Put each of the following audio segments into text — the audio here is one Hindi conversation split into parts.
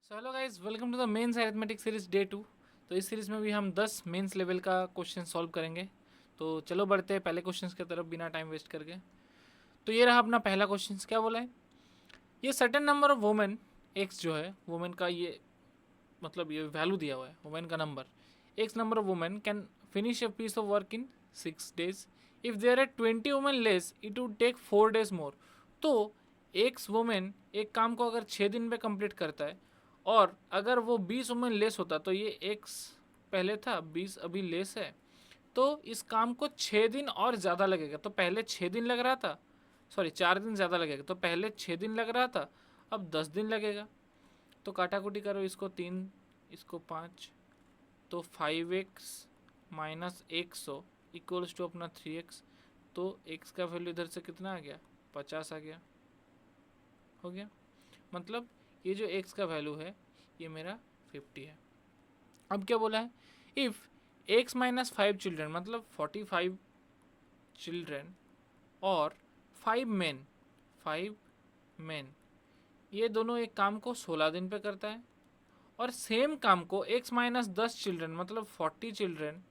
So hello guys, welcome to the mains arithmetic series day 2। तो इस सीरीज़ में भी हम 10 मेंस लेवल का क्वेश्चन सॉल्व करेंगे। तो चलो बढ़ते हैं पहले क्वेश्चन की तरफ बिना टाइम वेस्ट करके। तो ये रहा अपना पहला क्वेश्चन। क्या बोला है? ये certain number of women, x जो है वुमेन का, ये मतलब ये वैल्यू दिया हुआ है वुमेन का नंबर। X number of women can finish a piece of work in 6 days। If there are 20 women less it would take 4 days more. तो एक्स वुमेन एक काम को अगर 6 दिन में कंप्लीट करता है, और अगर वो 20 वुमेन लेस होता तो ये एक्स पहले था, 20 अभी लेस है, तो इस काम को 6 दिन और ज़्यादा लगेगा। तो पहले 6 दिन लग रहा था, सॉरी 4 दिन ज़्यादा लगेगा। तो पहले 6 दिन लग रहा था, अब 10 दिन लगेगा। तो काटाकुटी करो, इसको 3, इसको 5, तो 5x माइनस 100 इक्वल्स टू अपना 3x। तो x का वैल्यू इधर से कितना आ गया? 50 आ गया। हो गया, मतलब ये जो x का वैल्यू है ये मेरा 50 है। अब क्या बोला है? इफ़ x माइनस 5 चिल्ड्रन, मतलब 45 चिल्ड्रन और 5 मेन, 5 मेन, ये दोनों एक काम को 16 दिन पे करता है, और सेम काम को x माइनस 10 चिल्ड्रन मतलब 40 चिल्ड्रन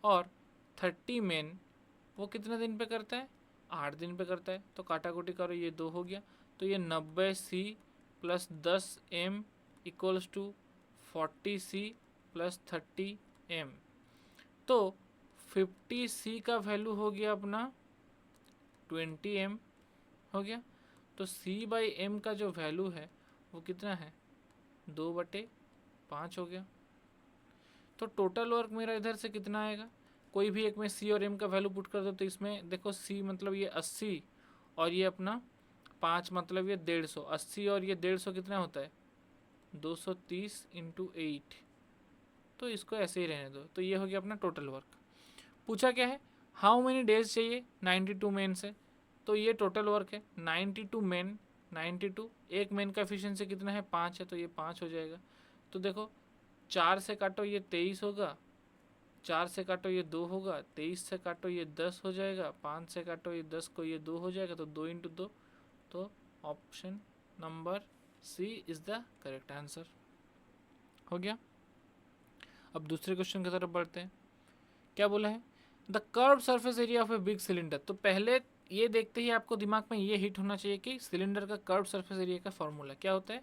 और 30 मेन, वो कितने दिन पे करता है? 8 दिन पे करता है। तो काटाकुटी करो, ये 2 हो गया। तो ये 90C plus 10M equals to 40C plus 30M। तो 50C का वैल्यू हो गया अपना 20M। हो गया। तो C/M का जो वैल्यू है वो कितना है? 2/5 हो गया। तो टोटल वर्क मेरा इधर से कितना आएगा? कोई भी एक में C और M का वैल्यू पुट कर दो, तो इसमें देखो C मतलब ये 80 और ये अपना 5 मतलब ये 150। 80 और ये 150 कितना होता है? 230 इंटू 8। तो इसको ऐसे ही रहने दो। तो ये हो गया अपना टोटल वर्क। पूछा क्या है? हाउ मेनी डेज चाहिए 92 मेन से। तो ये टोटल वर्क है 92 मेन, 92। एक मेन का एफिशिएंसी कितना है? 5 है, तो ये 5 हो जाएगा। तो देखो, 4 से काटो ये 23 होगा, 4 से काटो ये 2 होगा, 23 से काटो ये 10 हो जाएगा, 5 से काटो ये 10 को ये 2 हो जाएगा, तो 2 इंटू 2। तो option number C is the correct answer. हो गया। अब दूसरे क्वेश्चन की तरफ बढ़ते हैं। क्या बोला है? The curve surface area of a big cylinder. तो पहले ये देखते ही आपको दिमाग में ये हिट होना चाहिए कि सिलेंडर का कर्व सरफेस एरिया का फॉर्मूला क्या होता है?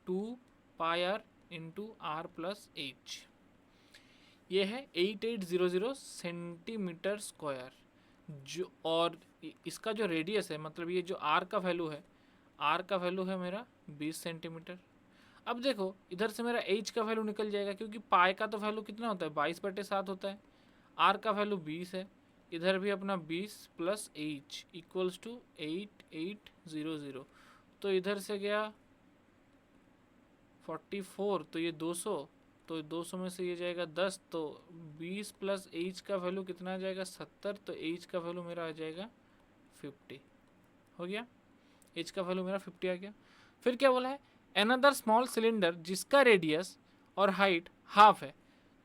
2πr into are plus H. ये है 8800 सेंटीमीटर स्क्वायर। जो और इसका जो रेडियस है, मतलब ये जो आर का वैल्यू है, आर का वैल्यू है मेरा 20 सेंटीमीटर। अब देखो, इधर से मेरा एच का वैल्यू निकल जाएगा, क्योंकि पाई का तो वैल्यू कितना होता है? 22/7 होता है। आर का वैल्यू 20 है, इधर भी अपना 20 प्लस एच इक्वल्स टू 8800। तो इधर से गया 44, तो ये 200, तो 200 में से ये जाएगा 10, तो 20 प्लस एच का वैल्यू कितना आ जाएगा? 70। तो एच का वैल्यू मेरा आ जाएगा 50। हो गया, एच का वैल्यू मेरा 50 आ गया। फिर क्या बोला है? अनदर स्मॉल सिलेंडर जिसका रेडियस और हाइट हाफ है।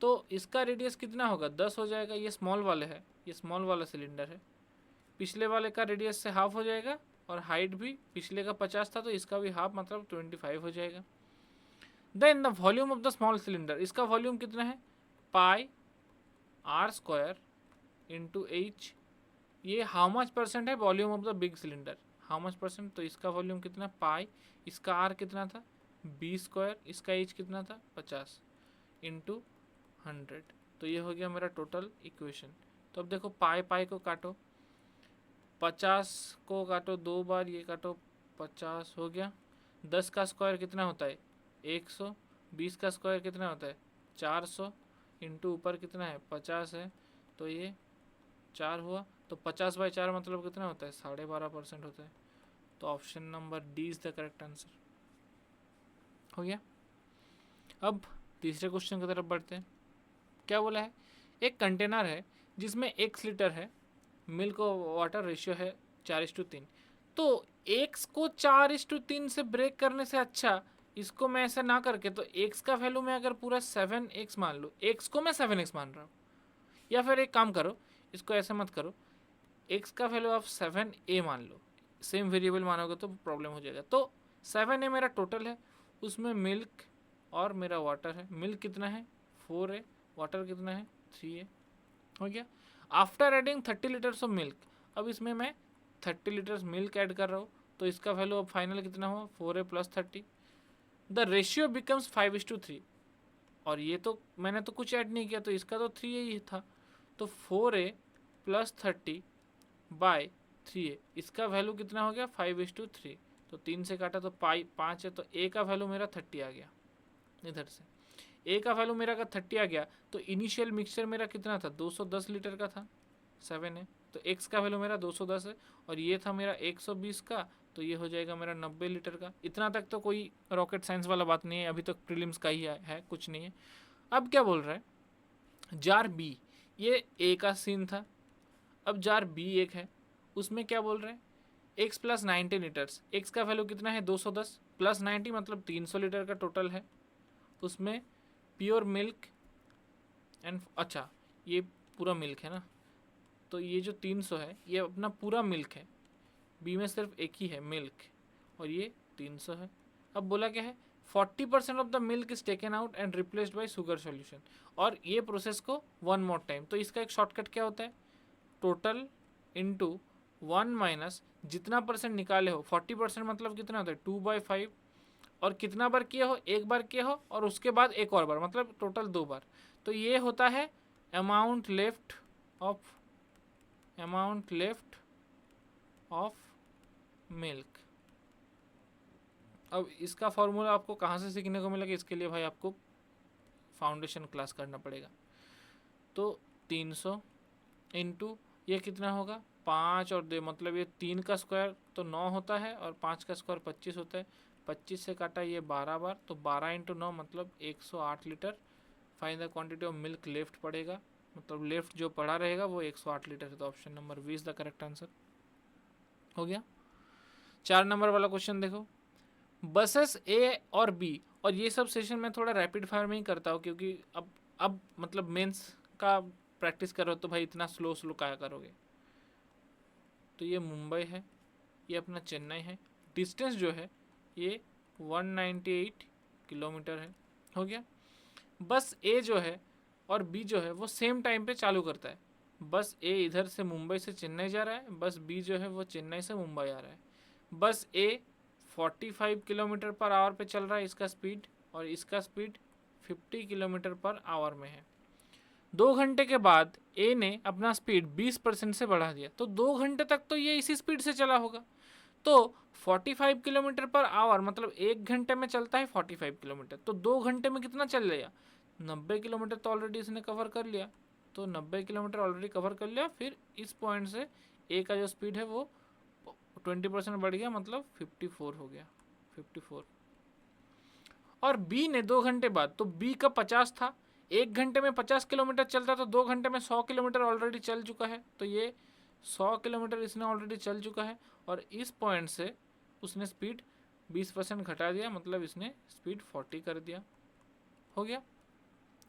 तो इसका रेडियस कितना होगा? 10 हो जाएगा। ये स्मॉल वाले है, ये स्मॉल वाला सिलेंडर है। पिछले वाले का रेडियस से हाफ हो जाएगा, और हाइट भी पिछले का 50 था, तो इसका भी हाफ मतलब 25 हो जाएगा। Then the volume of the small cylinder, इसका वॉल्यूम कितना है? Pi r square into h. ये हाउ मच परसेंट है volume of the big cylinder? How much percent? तो इसका वॉल्यूम कितना? पाई, इसका आर कितना था? 20 स्क्वायर, इसका एच कितना था? 50 इंटू 100। तो ये हो गया मेरा टोटल इक्वेशन। तो अब देखो, पाई पाई को काटो, 50 को काटो 2 बार, ये काटो 50 हो गया। 10 का स्क्वायर कितना होता है? 100। 20 का स्क्वायर कितना होता है? 400 इंटू ऊपर कितना है? 50 है, तो ये 4 हुआ। तो 50/4 मतलब कितना होता है? 12.5% होता है। तो option number D is the correct answer. हो गया। अब तीसरे क्वेश्चन की तरफ बढ़ते हैं। क्या बोला है? एक कंटेनर है जिसमें 1 लीटर है, मिल्क और वाटर रेशियो है 4:3। तो एक्स को 4:3 से ब्रेक करने से अच्छा इसको मैं ऐसा ना करके, तो एक्स का वैल्यू मैं अगर पूरा 7x मान लूँ, एक्स को मैं 7x मान रहा हूँ, या फिर एक काम करो, इसको ऐसा मत करो, एक्स का वैल्यू आप 7a मान लो। सेम वेरिएबल मानोगे तो प्रॉब्लम हो जाएगा। तो 7a मेरा टोटल है, उसमें मिल्क और मेरा वाटर है। मिल्क कितना है 4 है, वाटर कितना है 3 है, हो गया। After adding 30 litres of milk, अब इसमें मैं 30 लीटर्स मिल्क ऐड कर रहा हूँ, तो इसका वैल्यू अब फाइनल कितना हुआ 4 है प्लस 30। द रेशियो बिकम्स 5:3, और ये तो मैंने तो कुछ ऐड नहीं किया, तो इसका तो 3 ही था, तो 4 प्लस 30 बाय 3, इसका वैल्यू कितना हो गया 5:3। तो 3 से काटा तो 5 है, तो ए का वैल्यू मेरा 30 आ गया। इधर से ए का वैल्यू मेरा का 30 आ गया, तो इनिशियल मिक्सचर मेरा कितना था 210 लीटर का था, 7 है, तो एक्स का वैल्यू मेरा 210 है, और ये था मेरा 120 का, तो ये हो जाएगा मेरा 90 लीटर का। इतना तक तो कोई रॉकेट साइंस वाला बात नहीं है, अभी तक प्रीलिम्स का ही है, कुछ नहीं है। अब क्या बोल रहा है जार बी, ये ए का सीन था। अब जार बी एक है, उसमें क्या बोल रहे हैं एक्स प्लस 90 लीटर्स, एक्स का वैल्यू कितना है 210 प्लस 90 मतलब 300 लीटर का टोटल है। उसमें प्योर मिल्क एंड, अच्छा ये पूरा मिल्क है ना, तो ये जो 300 है ये अपना पूरा मिल्क है, बी में सिर्फ एक ही है मिल्क, और ये 300 है। अब बोला क्या है 40% of the milk is taken out and replaced by sugar solution, और ये प्रोसेस को 1 मोर टाइम। तो इसका एक शॉर्टकट क्या होता है, टोटल इंटू 1 माइनस जितना परसेंट निकाले हो, 40% मतलब कितना होता है 2/5, और कितना बार किए हो, एक बार किए हो और उसके बाद एक और बार, मतलब टोटल 2 बार। तो ये होता है अमाउंट लेफ्ट ऑफ मिल्क। अब इसका फॉर्मूला आपको कहाँ से सीखने को मिलेगा, इसके लिए भाई आपको फाउंडेशन क्लास करना पड़ेगा। तो 300 इंटू ये कितना होगा 5 और 2, मतलब ये 3 का स्क्वायर तो 9 होता है, और 5 का स्क्वायर 25 होता है, 25 से काटा ये 12 बार, तो 12 इंटू 9 मतलब 108 litre. Find the quantity of milk left पड़ेगा, मतलब लेफ्ट जो पड़ा रहेगा वो 108 लीटर है, तो option number 20 the correct answer हो गया। 4 नंबर वाला क्वेश्चन देखो, बसेस ए और बी, और ये सब सेशन में थोड़ा रैपिड फायर में ही करता हूँ, क्योंकि अब मतलब मेंस का प्रैक्टिस करो तो भाई इतना स्लो क्या करोगे। तो ये मुंबई है, ये अपना चेन्नई है, डिस्टेंस जो है ये 198 किलोमीटर है, हो गया। बस ए जो है और बी जो है वो सेम टाइम पे चालू करता है। बस ए इधर से मुंबई से चेन्नई जा रहा है, बस बी जो है वो चेन्नई से मुंबई आ रहा है। बस ए 45 किलोमीटर पर आवर पे चल रहा है इसका स्पीड, और इसका स्पीड 50 किलोमीटर पर आवर में है। 2 घंटे के बाद ए ने अपना स्पीड 20% से बढ़ा दिया, तो 2 घंटे तक तो ये इसी स्पीड से चला होगा। तो 45 किलोमीटर पर आवर मतलब 1 घंटे में चलता है 45 किलोमीटर, तो 2 घंटे में कितना चल लिया 90 किलोमीटर, तो ऑलरेडी इसने कवर कर लिया। तो 90 किलोमीटर ऑलरेडी कवर कर लिया, फिर इस पॉइंट से ए का जो स्पीड है वो 20% बढ़ गया, मतलब 54 हो गया 54। और बी ने 2 घंटे बाद, तो बी का 50 था, 1 घंटे में 50 किलोमीटर चलता, तो 2 घंटे में 100 किलोमीटर ऑलरेडी चल चुका है, तो ये 100 किलोमीटर इसने ऑलरेडी चल चुका है, और इस पॉइंट से उसने स्पीड 20% घटा दिया, मतलब इसने स्पीड 40 कर दिया, हो गया।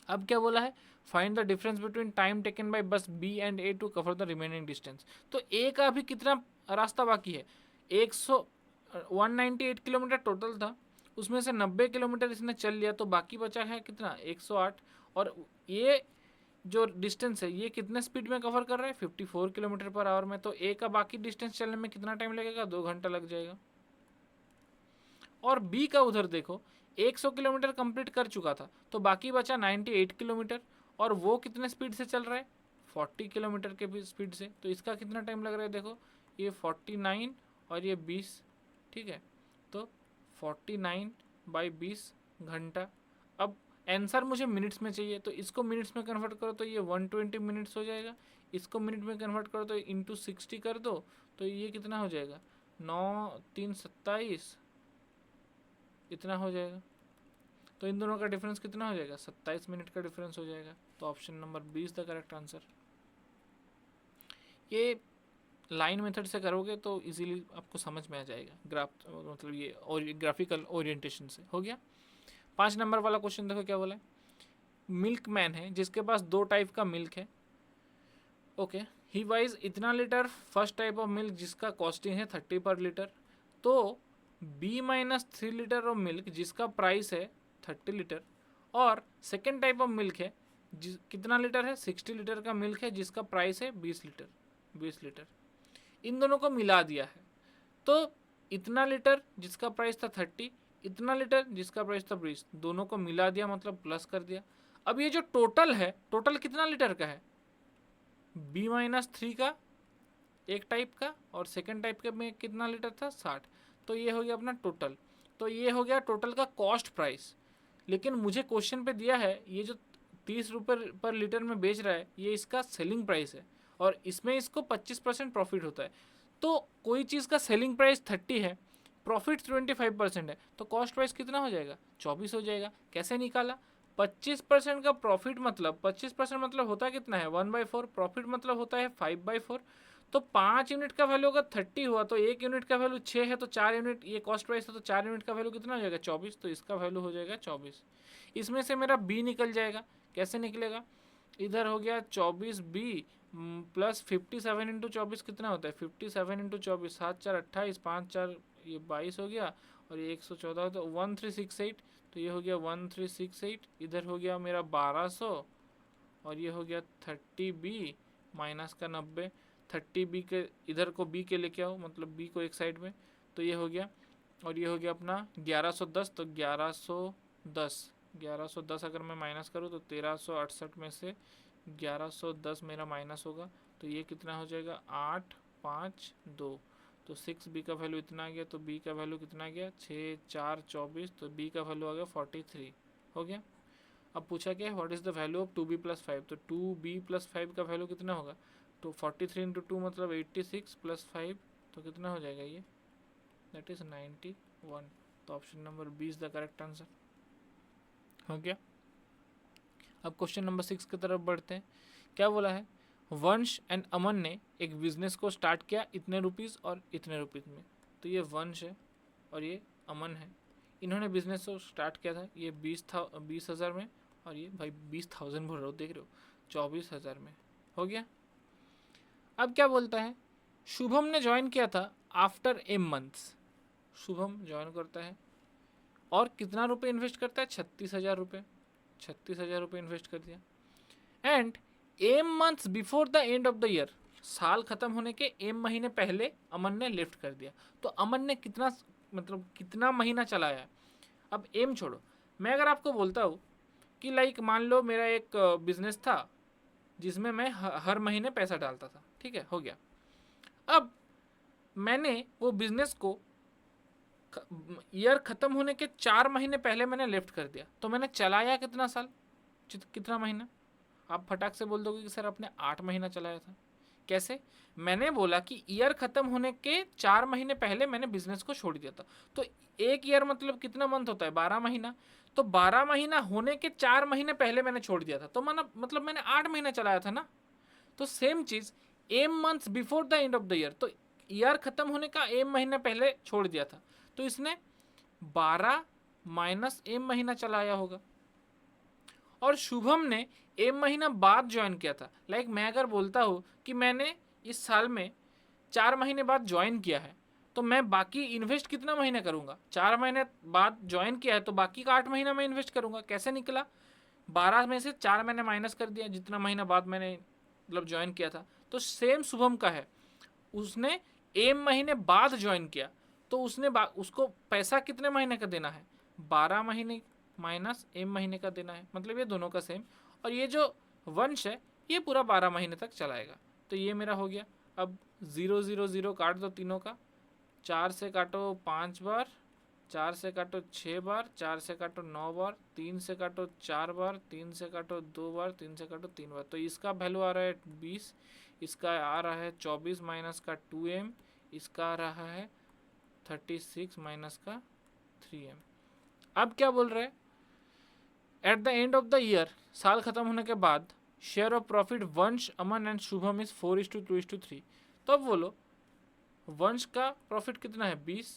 अब क्या बोला है find the difference between time taken by bus B and A to cover the remaining distance. तो ए का अभी कितना रास्ता बाकी है 198 किलोमीटर टोटल था, उसमें से 90 किलोमीटर इसने चल लिया, तो बाकी बचा है कितना 108, और ये जो डिस्टेंस है ये कितने स्पीड में कवर कर रहा है 54 किलोमीटर पर आवर में। तो ए का बाकी डिस्टेंस चलने में कितना टाइम लगेगा 2 घंटा लग जाएगा। और बी का उधर देखो 100 किलोमीटर कंप्लीट कर चुका था, तो बाकी बचा 98 किलोमीटर, और वो कितने स्पीड से चल रहा है 40 किलोमीटर के भी स्पीड से। तो इसका कितना टाइम लग रहा है देखो, ये 49 और ये 20, ठीक है, तो 49/20 घंटा। अब आंसर मुझे मिनट्स में चाहिए, तो इसको मिनट्स में कन्वर्ट करो तो ये 120 मिनट्स हो जाएगा, इसको मिनट में कन्वर्ट करो तो इंटू 60 कर दो, तो ये कितना हो जाएगा 9 3 27 इतना हो जाएगा। तो इन दोनों का डिफरेंस कितना हो जाएगा 27 मिनट का डिफरेंस हो जाएगा, तो option number 20 the correct answer. ये लाइन मेथड से करोगे तो इजीली आपको समझ में आ जाएगा, ग्राफ मतलब ये और ग्राफिकल ओरिएंटेशन से, हो गया। 5 नंबर वाला क्वेश्चन देखो क्या बोला है, मिल्क मैन है जिसके पास 2 टाइप का मिल्क है, ओके, ही वाइज इतना litre first type of milk जिसका कॉस्टिंग है 30 पर लीटर। तो B minus 3 litre of milk जिसका प्राइस है 30 लीटर, और सेकेंड टाइप ऑफ मिल्क है कितना लीटर है, 60 लीटर का मिल्क है जिसका प्राइस है 20 लीटर। इन दोनों को मिला दिया है, तो इतना लीटर जिसका प्राइस था 30, इतना लीटर जिसका प्राइस था 20, दोनों को मिला दिया मतलब प्लस कर दिया। अब ये जो टोटल है, टोटल कितना लीटर का है, बी माइनस 3 का एक टाइप का, और सेकेंड टाइप के में कितना लीटर था 60। तो ये हो गया अपना टोटल। तो ये हो गया टोटल का कॉस्ट प्राइस। लेकिन मुझे क्वेश्चन पे दिया है ये जो 30 रुपये पर लीटर में बेच रहा है ये इसका सेलिंग प्राइस है, और इसमें इसको 25% प्रॉफिट होता है। तो कोई चीज़ का सेलिंग प्राइस 30 है, प्रॉफिट 25% है, तो कॉस्ट प्राइस कितना हो जाएगा, 24 हो जाएगा। कैसे निकाला, 25% का प्रॉफिट मतलब 25% मतलब होता है कितना है 1/4, प्रॉफिट मतलब होता है 5/4। तो 5 यूनिट का वैल्यू अगर 30 हुआ तो 1 यूनिट का वैल्यू 6 है, तो 4 यूनिट ये कॉस्ट प्राइस है, तो 4 यूनिट का वैल्यू कितना हो जाएगा 24, तो इसका वैल्यू हो जाएगा 24। इसमें से मेरा बी निकल जाएगा। कैसे निकलेगा, इधर हो गया 24B प्लस 57 इंटू 24 कितना होता है 57 इंटू 24, 7 4 28, 5 4 ये 22 हो गया, और ये 114 तो 1368, तो ये हो गया 1368। इधर हो गया मेरा 1200, और ये हो गया 30B माइनस का 90। 30B के इधर को B के लेके आओ, मतलब B को एक साइड में, तो ये हो गया, और ये हो गया अपना 1110। तो 1110 अगर मैं माइनस करूँ तो 1368 में से 1110 मेरा माइनस होगा, तो ये कितना हो जाएगा 8 5 2, तो 6B का वैल्यू इतना आ गया। तो B का वैल्यू कितना आ गया 6 4 24, तो B का वैल्यू आ गया 43 हो गया। अब पूछा क्या, what is the value of 2B plus 5, तो 2B प्लस 5 का वैल्यू कितना होगा, तो 43 इंटू 2 मतलब 86 प्लस 5, तो कितना हो जाएगा ये, दैट इज़ 91। तो option number B is the correct answer हो गया। अब क्वेश्चन नंबर 6 की तरफ बढ़ते हैं। क्या बोला है, वंश एंड अमन ने एक बिजनेस को स्टार्ट किया इतने रुपीज़ और इतने रुपीज़ में। तो ये वंश है और ये अमन है, इन्होंने बिजनेस को स्टार्ट किया था ये 20,000 में, और ये भाई 20,000 बोल रहे हो, देख रहे हो 24,000 में हो गया। अब क्या बोलता है, शुभम ने ज्वाइन किया था after a months. Shubham join करता है और कितना रुपए इन्वेस्ट करता है 36,000 रुपये, 36,000 रुपये इन्वेस्ट कर दिया। And M months before the end of the year, साल खत्म होने के एम महीने पहले अमन ने लिफ्ट कर दिया। तो अमन ने कितना मतलब कितना महीना चलाया है। अब एम छोड़ो, मैं अगर आपको बोलता हूँ कि लाइक मान लो मेरा एक बिजनेस था जिसमें मैं हर महीने पैसा डालता था, ठीक है, हो गया। अब मैंने वो बिजनेस को ईयर ख़त्म होने के 4 महीने पहले मैंने लिफ्ट कर दिया, तो मैंने चलाया कितना साल, कितना महीना। आप फटाक से बोल दोगे कि सर आपने 8 महीना चलाया था। कैसे, मैंने बोला कि ईयर ख़त्म होने के 4 महीने पहले मैंने बिजनेस को छोड़ दिया था। तो एक ईयर मतलब कितना मंथ होता है 12 महीना, तो 12 महीना होने के 4 महीने पहले मैंने छोड़ दिया था, तो मतलब मैंने 8 महीना चलाया था ना। तो सेम चीज़ M months before the end of the year, तो ईयर ख़त्म होने का एम महीने पहले छोड़ दिया था, तो इसने 12 माइनस एम महीना चलाया होगा। और शुभम ने एम महीना बाद ज्वाइन किया था। लाइक मैं अगर बोलता हूँ कि मैंने इस साल में 4 महीने बाद ज्वाइन किया है, तो मैं बाकी इन्वेस्ट कितना महीने करूँगा, 4 महीने बाद ज्वाइन किया है तो बाकी का 8 महीना मैं इन्वेस्ट करूँगा। कैसे निकला, 12 में से 4 मैंने माइनस कर दिया जितना महीना बाद मैंने मतलब ज्वाइन किया था। तो सेम शुभम का है, उसने एम महीने बाद ज्वाइन किया, तो उसको पैसा कितने महीने का देना है, 12 महीने माइनस एम महीने का देना है, मतलब ये दोनों का सेम। और ये जो वंश है ये पूरा 12 महीने तक चलाएगा। तो ये मेरा हो गया। अब 0 0 0 काट दो तीनों का, 4 से काटो 5 बार, 4 से काटो 6 बार, 4 से काटो 9 बार, 3 से काटो 4 बार, 3 से काटो 2 बार, 3 से काटो 3 बार। तो इसका वैल्यू आ रहा है 20, इसका आ रहा है 24 माइनस का 2m, इसका आ रहा है 36 माइनस का 3m। अब क्या बोल रहे हैं, at the end of the year, साल खत्म होने के बाद, शेयर ऑफ प्रॉफिट वंश अमन एंड शुभम इज 4:2:3। तो अब बोलो वंश का प्रॉफिट कितना है 20,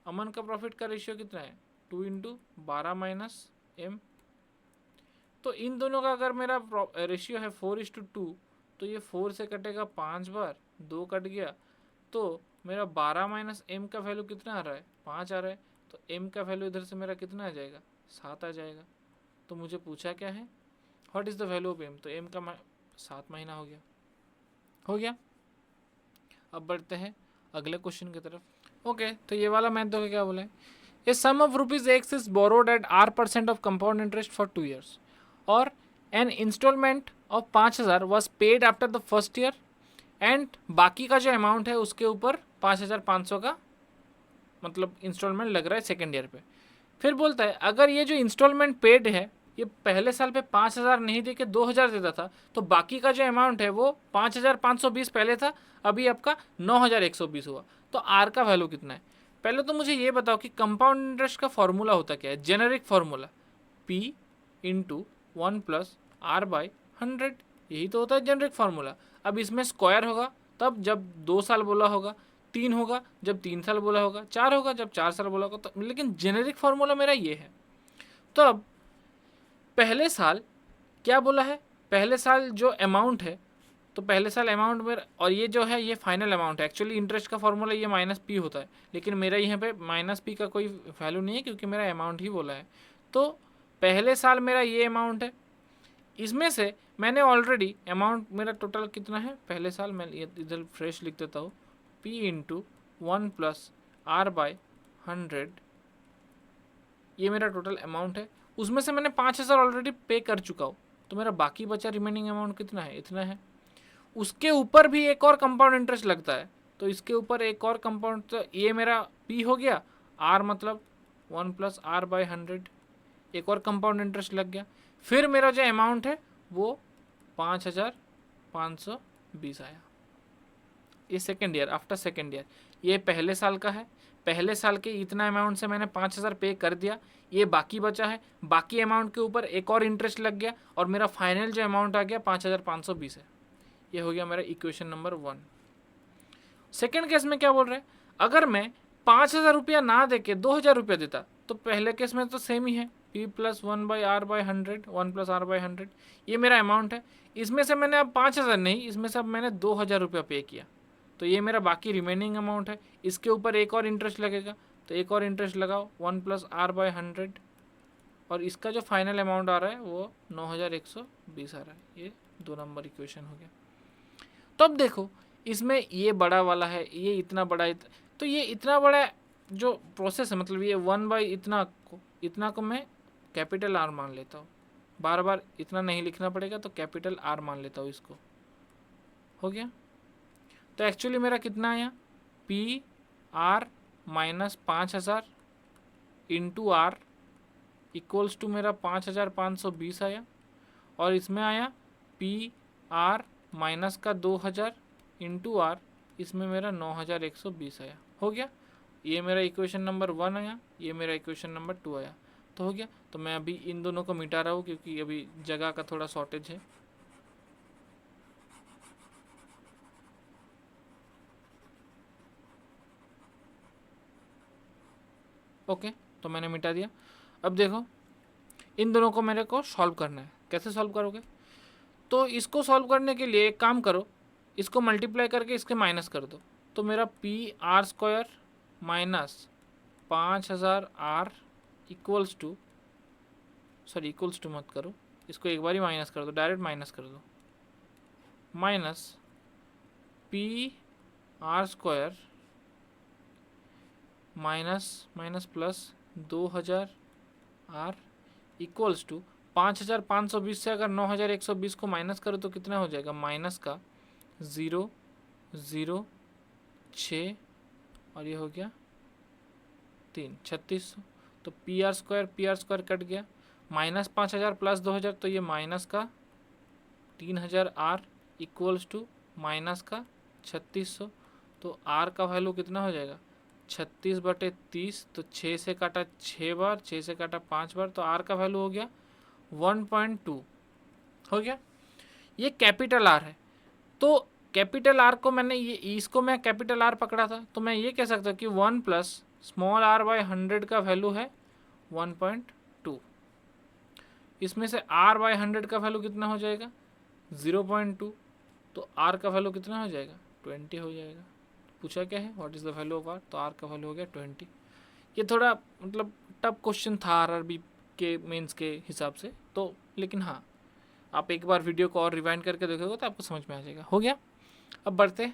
अमन का प्रॉफिट का रेशियो कितना है 2:12 माइनस एम। तो इन दोनों का अगर मेरा रेशियो है 4:2, तो ये 4 से कटेगा 5 बार, 2 कट गया, तो मेरा 12 माइनस एम का वैल्यू कितना आ रहा है 5 आ रहा है, तो m का वैल्यू इधर से मेरा कितना आ जाएगा, 7 आ जाएगा। तो मुझे पूछा क्या है, what is the value of m, तो m का 7 महीना हो गया। अब बढ़ते हैं अगले क्वेश्चन की तरफ। ओके, तो ये वाला मैथ देखो क्या बोला है, A sum of rupees X is borrowed at R% of compound interest for 2 years और an instalment of 5,000 was paid after the first year and बाकी का जो अमाउंट है उसके ऊपर 5,500 का मतलब इंस्टॉलमेंट लग रहा है सेकेंड ईयर पे। फिर बोलता है अगर ये जो इंस्टॉलमेंट पेड है ये पहले साल पे 5,000 नहीं दे के 2,000 देता था, तो बाकी का जो अमाउंट है वो 5,520 पहले था, अभी आपका 9,120 हुआ। तो आर का वैल्यू कितना है। पहले तो मुझे ये बताओ कि कंपाउंड इंटरेस्ट का फॉर्मूला होता क्या है, generic formula P into 1 plus R by 100, यही तो होता है जेनेरिक फार्मूला। अब इसमें स्क्वायर होगा तब जब 2 साल बोला होगा, 3 होगा जब 3 साल बोला होगा, 4 होगा जब 4 साल बोला होगा, तो लेकिन जेनेरिक फार्मूला मेरा ये है। तो अब पहले साल क्या बोला है, पहले साल जो अमाउंट है, तो पहले साल अमाउंट में, और ये जो है ये फाइनल अमाउंट है। एक्चुअली इंटरेस्ट का फॉर्मूला ये -p होता है, लेकिन मेरा यहाँ पे -p का कोई वैल्यू नहीं है क्योंकि मेरा अमाउंट ही बोला है। तो पहले साल मेरा ये अमाउंट है, इसमें से मैंने ऑलरेडी अमाउंट मेरा टोटल कितना है पहले साल, मैं इधर फ्रेश लिख देता हूँ, p into 1 plus R by 100, ये मेरा टोटल अमाउंट है। उसमें से मैंने 5,000 ऑलरेडी पे कर चुका हूँ, तो मेरा बाकी बचा रिमेनिंग अमाउंट कितना है, इतना है। उसके ऊपर भी एक और कंपाउंड इंटरेस्ट लगता है, तो इसके ऊपर एक और कंपाउंड, तो ये मेरा p हो गया, r मतलब 1 प्लस आर बाई 100, एक और कंपाउंड इंटरेस्ट लग गया। फिर मेरा जो अमाउंट है वो 5,520 आया, ये second year, after second year. ये पहले साल का है, पहले साल के इतना अमाउंट से मैंने 5,000 पे कर दिया, ये बाकी बचा है, बाकी अमाउंट के ऊपर एक और इंटरेस्ट लग गया और मेरा फाइनल जो अमाउंट आ गया 5,520 है। ये हो गया मेरा इक्वेशन नंबर 1। सेकेंड केस में क्या बोल रहे हैं, अगर मैं 5,000 रुपया ना दे के 2,000 रुपया देता, तो पहले केस में तो सेम ही है, p plus 1 by R by 100, 1 plus R by 100, ये मेरा अमाउंट है। इसमें से मैंने अब 5,000 नहीं, इसमें से अब मैंने 2,000 रुपया पे किया, तो ये मेरा बाकी रिमेनिंग अमाउंट है। इसके ऊपर एक और इंटरेस्ट लगेगा, तो एक और इंटरेस्ट लगाओ 1 प्लस आर बाई 100, और इसका जो फाइनल अमाउंट आ रहा है वो 9,120 आ रहा है। ये 2 नंबर इक्वेशन हो गया। तो अब देखो इसमें ये बड़ा वाला है, ये इतना बड़ा तो ये इतना बड़ा जो प्रोसेस है, मतलब ये 1 बाई इतना को मैं कैपिटल R मान लेता हूँ, बार बार इतना नहीं लिखना पड़ेगा, तो कैपिटल R मान लेता हूँ इसको। हो गया, तो एक्चुअली मेरा कितना आया, p r minus 5,000 into R equals to मेरा 5,520 आया, और इसमें आया p r माइनस का 2,000 इंटू आर, इसमें मेरा 9,120 आया। हो गया, ये मेरा इक्वेशन नंबर 1 आया, ये मेरा इक्वेशन नंबर 2 आया। तो हो गया, तो मैं अभी इन दोनों को मिटा रहा हूँ क्योंकि अभी जगह का थोड़ा शॉर्टेज है। ओके, तो मैंने मिटा दिया। अब देखो इन दोनों को मेरे को सॉल्व करना है, कैसे सॉल्व करोगे, तो इसको सॉल्व करने के लिए एक काम करो, इसको मल्टीप्लाई करके इसके माइनस कर दो, तो मेरा p r² minus 5,000 r equals to, sorry equals to मत करो, इसको एक बार ही माइनस कर दो, डायरेक्ट माइनस कर दो, minus p r² minus plus 2,000 r equals to 5,520 से अगर 9,120 को माइनस करो तो कितना हो जाएगा, माइनस का 0 0 6 और ये हो गया 3, 3600। तो PR² कट गया, माइनस 5,000 प्लस 2,000, तो ये माइनस का 3,000 r इक्वल्स टू माइनस का 3600। तो r का वैल्यू कितना हो जाएगा, 36/30, तो 6 से काटा 6 बार, 6 से काटा 5 बार, तो r का वैल्यू हो गया 1.2। हो गया, ये कैपिटल R है। तो कैपिटल R को मैंने इसको मैं कैपिटल R पकड़ा था, तो मैं ये कह सकता हूँ कि 1 प्लस स्मॉल r बाई 100 का वैल्यू है 1.2। इसमें से r बाई 100 का वैल्यू कितना हो जाएगा, 0.2, तो r का वैल्यू कितना हो जाएगा, 20 हो जाएगा। पूछा क्या है, what is the value of r, तो r का वैल्यू हो गया 20। ये थोड़ा मतलब टफ क्वेश्चन था आरआरबी के मेंस के हिसाब से, तो लेकिन हाँ आप एक बार वीडियो को और रिवाइंड करके देखोगे तो आपको समझ में आ जाएगा। हो गया। अब बढ़ते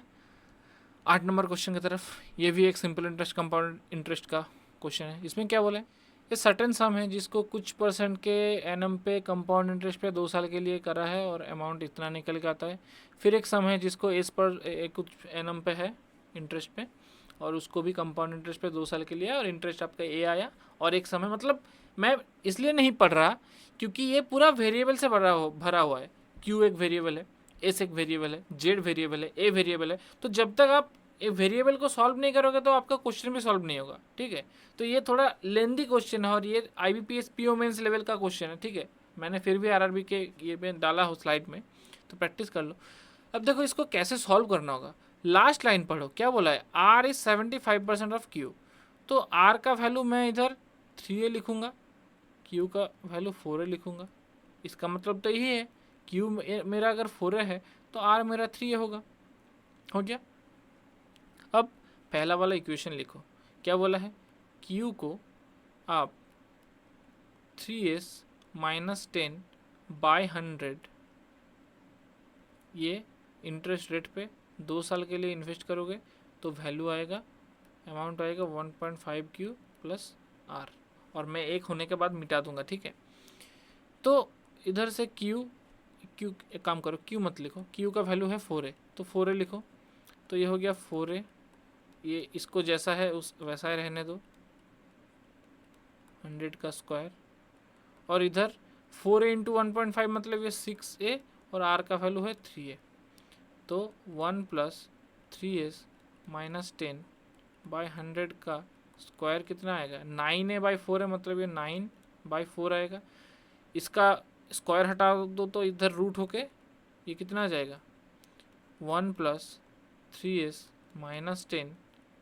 8 नंबर क्वेश्चन की तरफ। ये भी एक सिंपल इंटरेस्ट कंपाउंड इंटरेस्ट का क्वेश्चन है। इसमें क्या बोला है, ये सर्टेन सम है जिसको कुछ परसेंट के एनम पे कंपाउंड इंटरेस्ट पे 2 साल के लिए करा है और अमाउंट इतना निकल के आता है। फिर एक सम है जिसको एस पर कुछ एनम पे है इंटरेस्ट पे और उसको भी कंपाउंड इंटरेस्ट पे 2 साल के लिए और इंटरेस्ट आपका ए आया। और एक सम है, मतलब मैं इसलिए नहीं पढ़ रहा क्योंकि ये पूरा वेरिएबल से भरा हुआ है। क्यू एक वेरिएबल है, एस एक वेरिएबल है, जेड वेरिएबल है, ए वेरिएबल है। तो जब तक आप एक वेरिएबल को सॉल्व नहीं करोगे तो आपका क्वेश्चन भी सॉल्व नहीं होगा। ठीक है, तो ये थोड़ा लेंदी क्वेश्चन है और ये IBPS PO मेंस लेवल का क्वेश्चन है। ठीक है, मैंने फिर भी RRB के ये में डाला हो स्लाइड में, तो प्रैक्टिस कर लो। अब देखो इसको कैसे सॉल्व करना होगा। लास्ट लाइन पढ़ो, क्या बोला है, R इज 75% ऑफ Q। तो R का वैल्यू मैं इधर 3A लिखूंगा, Q का वैल्यू 4A लिखूंगा। इसका मतलब तो यही है, Q मेरा अगर 4A है तो R मेरा 3A होगा। हो गया। अब पहला वाला इक्वेशन लिखो, क्या बोला है, Q को आप 3S माइनस 10 बाय 100 ये इंटरेस्ट रेट पे 2 साल के लिए इन्वेस्ट करोगे तो वैल्यू आएगा, अमाउंट आएगा 1.5Q प्लस R, और मैं एक होने के बाद मिटा दूंगा। ठीक है, तो इधर से Q एक काम करो, Q मत लिखो, Q का वैल्यू है 4A, तो 4A लिखो। तो ये हो गया 4A, ये इसको जैसा है उस वैसा ही रहने दो, 100 का स्क्वायर, और इधर 4A इंटू 1.5 मतलब ये 6A और R का वैल्यू है 3A। तो 1 प्लस 3S माइनस 10 बाई 100 का स्क्वायर कितना आएगा, 9A बाई 4 है, मतलब ये 9/4 आएगा। इसका स्क्वायर हटा दो तो इधर रूट होके ये कितना आ जाएगा, 1 प्लस 3S माइनस 10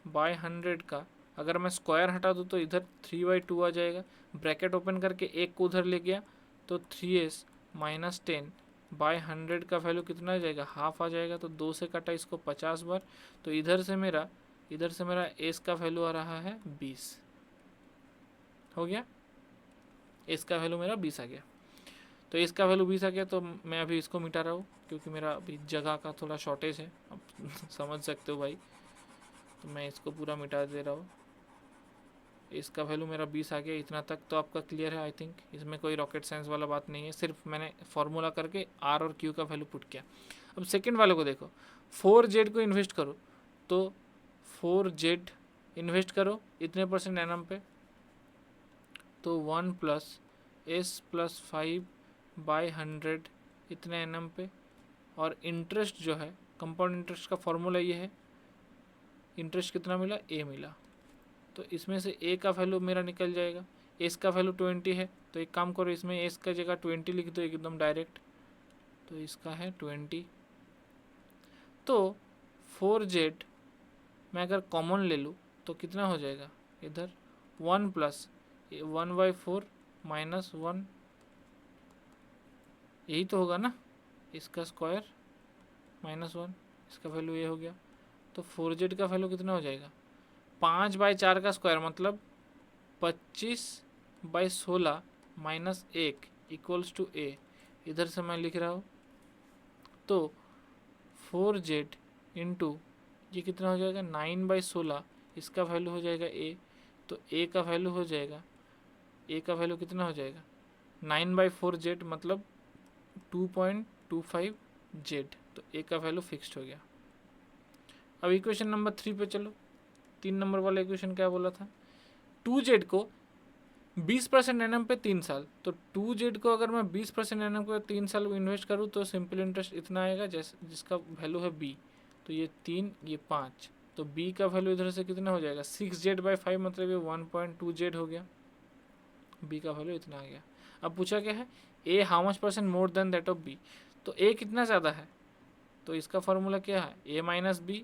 बाई 100 का अगर मैं स्क्वायर हटा दूँ तो इधर 3/2 आ जाएगा। ब्रैकेट ओपन करके एक को उधर ले गया तो 3S माइनस 10 बाई 100 का वैल्यू कितना आ जाएगा, हाफ आ जाएगा। तो 2 से कटा इसको 50 बार, तो इधर से मेरा एस का वैल्यू आ रहा है 20। हो गया, एस का वैल्यू मेरा 20 आ गया। तो इसका वैल्यू 20 आ गया, तो मैं अभी इसको मिटा रहा हूँ क्योंकि मेरा अभी जगह का थोड़ा शॉर्टेज है, अब समझ सकते हो भाई। तो मैं इसको पूरा मिटा दे रहा हूँ। इसका वैल्यू मेरा 20 आ गया। इतना तक तो आपका क्लियर है आई थिंक, इसमें कोई रॉकेट साइंस वाला बात नहीं है, सिर्फ मैंने फार्मूला करके R और Q का वैल्यू पुट किया। अब सेकंड वाले को देखो, 4Z को इन्वेस्ट करो, तो 4Z इन्वेस्ट करो इतने % एनम पे, तो 1 प्लस S प्लस 5 बाई 100 इतने एनम पे, और इंटरेस्ट जो है कंपाउंड इंटरेस्ट का फॉर्मूला ये है, इंटरेस्ट कितना मिला, A मिला। तो इसमें से A का वैल्यू मेरा निकल जाएगा, S का वैल्यू 20 है, तो एक काम करो इसमें S का जगह 20 लिख दो एकदम डायरेक्ट, तो इसका है 20। तो 4Z मैं अगर कॉमन ले लूँ तो कितना हो जाएगा, इधर 1 प्लस 1/4 माइनस 1, यही तो होगा ना, इसका स्क्वायर माइनस 1, इसका वैल्यू ये हो गया। तो 4Z का वैल्यू कितना हो जाएगा, 5/4 का स्क्वायर मतलब 25/16 माइनस 1 इक्वल्स टू A। इधर से मैं लिख रहा हूँ, तो 4Z इंटू ये कितना हो जाएगा, 9/16, इसका वैल्यू हो जाएगा A। तो A का वैल्यू हो जाएगा, A का वैल्यू कितना हो जाएगा, 9/4Z मतलब 2.25Z। तो A का वैल्यू फिक्स्ड हो गया। अब इक्वेशन नंबर 3 पे चलो। 3 नंबर वाला इक्वेशन क्या बोला था, 2Z को 20% एनम पे 3 साल, तो 2Z को अगर मैं 20% एनम पे 3 साल इन्वेस्ट करूँ तो सिंपल इंटरेस्ट इतना आएगा जिसका वैल्यू है B। तो ये 3 ये 5, तो B का वैल्यू इधर से कितना हो जाएगा, 6Z/5 मतलब ये 1.2Z हो गया। B का वैल्यू इतना आ गया। अब पूछा क्या है, A how much % more than that of B, तो A कितना ज़्यादा है, तो इसका फार्मूला क्या है, A माइनस B,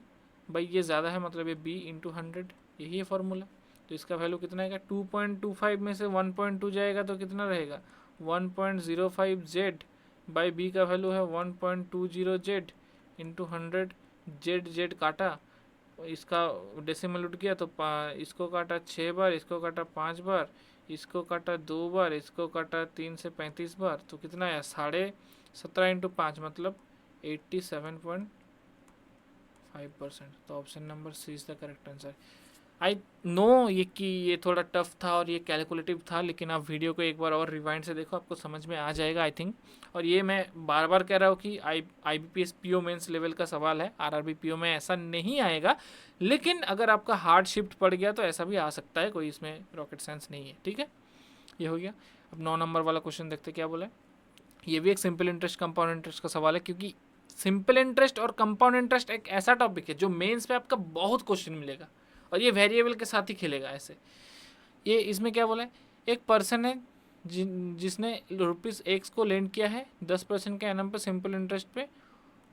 भाई ये ज़्यादा है मतलब ये B इंटू 100, यही है फार्मूला। तो इसका वैल्यू कितना आएगा, 2.25 में से 1.2 जाएगा तो कितना रहेगा, 1.05Z बाई B का वैल्यू है 1.20Z इंटू 100, Z काटा इसका डेसिमल रूट किया तो इसको काटा 6 बार, इसको काटा 5 बार, इसको काटा 2 बार, इसको काटा 3 से 35 बार, तो कितना आया 17.5 इंटू 5 मतलब 87.5%। तो option number C is the correct answer. I know ये कि ये थोड़ा टफ था और ये कैलकुलेटिव था, लेकिन आप वीडियो को एक बार और रिवाइंड से देखो, आपको समझ में आ जाएगा आई थिंक। और ये मैं बार बार कह रहा हूँ कि IBPS PO मेंस लेवल का सवाल है, RRB PO में ऐसा नहीं आएगा, लेकिन अगर आपका हार्ड शिफ्ट पड़ गया तो ऐसा भी आ सकता है, कोई इसमें रॉकेट साइंस नहीं है। ठीक है, ये हो गया। अब 9 नंबर वाला क्वेश्चन देखते क्या बोला है। ये भी एक सिंपल इंटरेस्ट कंपाउंड इंटरेस्ट का सवाल है, क्योंकि सिंपल इंटरेस्ट और कंपाउंड इंटरेस्ट एक ऐसा टॉपिक है जो मेंस पे आपका बहुत क्वेश्चन मिलेगा, और ये वेरिएबल के साथ ही खेलेगा ऐसे। ये इसमें क्या बोला है, एक पर्सन है जिसने ₹X को लेंड किया है 10% के एनम पे सिंपल इंटरेस्ट पे,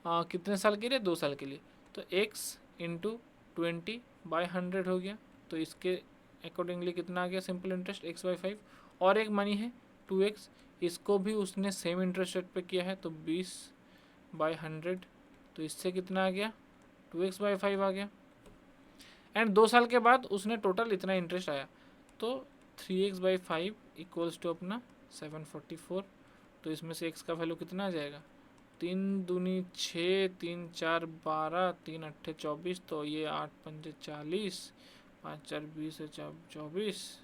कितने साल के लिए, 2 साल के लिए। तो X इंटू 20/100 हो गया, तो इसके अकॉर्डिंगली कितना आ गया सिंपल इंटरेस्ट X/5। और एक मनी है 2X, इसको भी उसने सेम इंटरेस्ट रेट पे किया है, तो 20/100, तो इससे कितना आ गया 2X/5 आ गया। एंड 2 साल के बाद उसने टोटल इतना इंटरेस्ट आया, तो 3X/5 इक्वल्स टू अपना 744। तो इसमें से x का वैल्यू कितना आ जाएगा, 3 दूनी 6, 3 4 12, 3 8 24, तो ये 8 5 40, 5 4 20 24,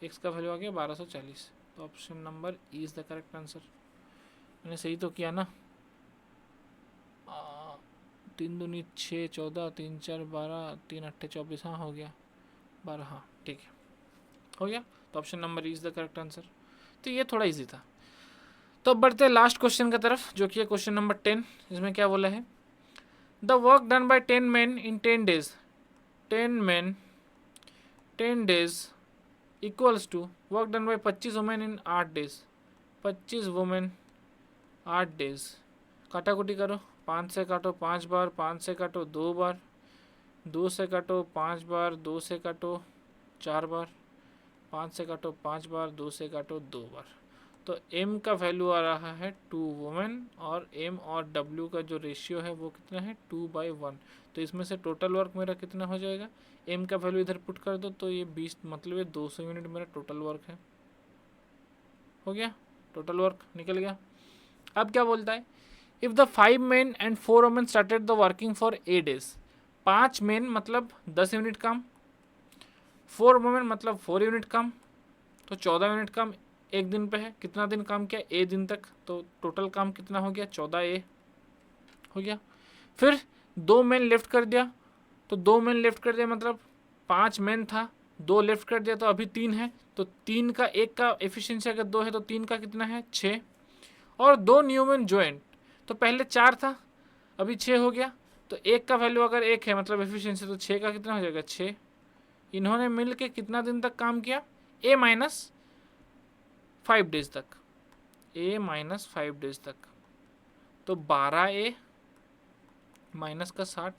x का वैल्यू आ गया 1240। तो option number E is the correct answer. मैंने सही तो किया ना, 3 दूनी 6 14, 3 4 12, 3 8 24, हाँ हो गया 12, हाँ ठीक है हो गया। तो option number E is the correct answer. तो ये थोड़ा इजी था। तो अब बढ़ते हैं लास्ट क्वेश्चन की तरफ, जो कि है क्वेश्चन नंबर 10। इसमें क्या बोला है, the work done by 10 men in 10 days, 10 men 10 days equals to work done by 25 women in 8 days, 25 women 8 days। काटाकुटी करो, 5 से काटो 5 बार, 5 से काटो 2 बार, 2 से काटो 5 बार, 2 से काटो 4 बार, 5 से काटो 5 बार, 2 से काटो 2 बार। तो m का वैल्यू आ रहा है 2 वुमेन, और m और w का जो रेशियो है वो कितना है 2/1। तो इसमें से टोटल वर्क मेरा कितना हो जाएगा, m का वैल्यू इधर पुट कर दो, तो ये 20 मतलब ये 200 यूनिट मेरा टोटल वर्क है। हो गया, टोटल वर्क निकल गया। अब क्या बोलता है, if the 5 men and 4 women started the working for 8 days, 5 main मतलब 10 यूनिट काम, 4 वुमेन मतलब 4 यूनिट काम, तो 14 यूनिट काम एक दिन पे है। कितना दिन काम किया, ए दिन तक, तो टोटल काम कितना हो गया 14A हो गया। फिर 2 मेन लेफ्ट कर दिया, तो 2 मेन लेफ्ट कर दिया मतलब 5 मेन था, 2 लेफ्ट कर दिया तो अभी 3 है, तो 3 का 1 का एफिशिएंसी अगर 2 है तो 3 का कितना है 6। और 2 न्यू मेन ज्वाइन, तो पहले 4 था अभी 6 हो गया, तो 1 का वैल्यू अगर 1 है मतलब एफिशिएंसी, तो 6 का कितना हो जाएगा 6। इन्होंने मिल के कितना दिन तक काम किया, A-5 days तक, A-5 days तक, तो 12A माइनस का 60।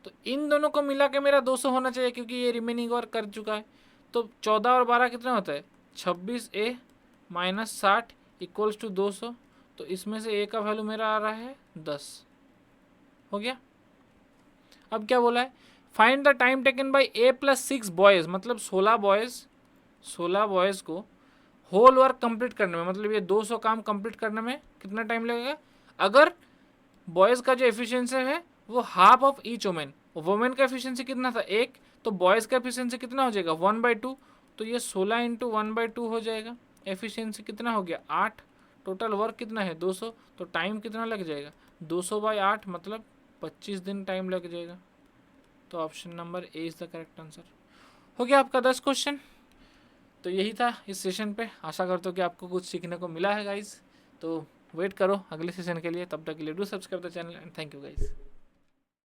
तो इन दोनों को मिला के मेरा 200 होना चाहिए, क्योंकि ये रिमेनिंग वर्क कर चुका है। तो 14 और 12 कितना होता है 26A माइनस 60 इक्वल्स टू 200। तो इसमें से A का वैल्यू मेरा आ रहा है 10। हो गया। अब क्या बोला है, find the time taken bye A + 6 boys, मतलब 16 बॉयज़ को होल वर्क कंप्लीट करने में, मतलब ये 200 काम कंप्लीट करने में कितना टाइम लगेगा। अगर बॉयज़ का जो एफिशिएंसी है वो half of each women, women का एफिशिएंसी कितना था 1, तो बॉयज़ का एफिशिएंसी कितना हो जाएगा 1/2, तो ये 16 इंटू 1/2 हो जाएगा। एफिशिएंसी कितना हो गया 8, टोटल वर्क कितना है 200, तो टाइम कितना लग जाएगा 200/8 मतलब 25 दिन टाइम लग जाएगा। तो option number A is the correct answer. हो गया आपका 10 क्वेश्चन। तो यही था इस सेशन पे, आशा करता हूँ कि आपको कुछ सीखने को मिला है गाइज। तो वेट करो अगले सेशन के लिए, तब तक के लिए do subscribe the channel and thank you guys.